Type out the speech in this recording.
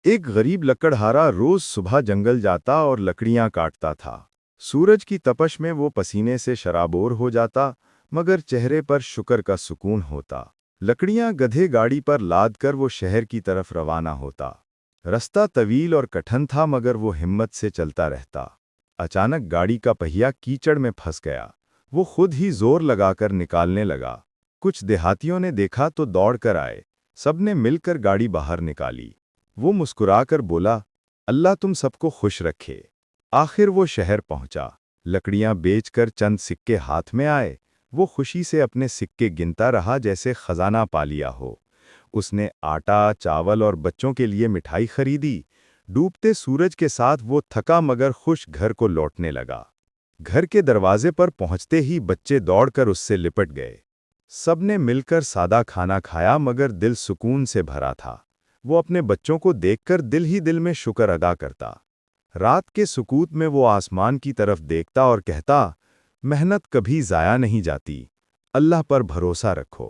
ایک غریب لکڑہارا روز صبح جنگل جاتا اور لکڑیاں کاٹتا تھا۔ سورج کی تپش میں وہ پسینے سے شرابور ہو جاتا، مگر چہرے پر شکر کا سکون ہوتا۔ لکڑیاں گدھے گاڑی پر لاد کر وہ شہر کی طرف روانہ ہوتا۔ رستہ طویل اور کٹھن تھا، مگر وہ ہمت سے چلتا رہتا۔ اچانک گاڑی کا پہیا کیچڑ میں پھنس گیا۔ وہ خود ہی زور لگا کر نکالنے لگا۔ کچھ دیہاتیوں نے دیکھا تو دوڑ کر آئے۔ سب نے مل کر گاڑی باہر نکالی۔ وہ مسکرا کر بولا، اللہ تم سب کو خوش رکھے۔ آخر وہ شہر پہنچا۔ لکڑیاں بیچ کر چند سکے ہاتھ میں آئے۔ وہ خوشی سے اپنے سکے گنتا رہا جیسے خزانہ پا لیا ہو۔ اس نے آٹا، چاول اور بچوں کے لیے مٹھائی خریدی۔ ڈوبتے سورج کے ساتھ وہ تھکا مگر خوش گھر کو لوٹنے لگا۔ گھر کے دروازے پر پہنچتے ہی بچے دوڑ کر اس سے لپٹ گئے۔ سب نے مل کر سادہ کھانا کھایا مگر دل سکون سے بھرا تھا۔ وہ اپنے بچوں کو دیکھ کر دل ہی دل میں شکر ادا کرتا۔ رات کے سکوت میں وہ آسمان کی طرف دیکھتا اور کہتا، محنت کبھی ضائع نہیں جاتی، اللہ پر بھروسہ رکھو۔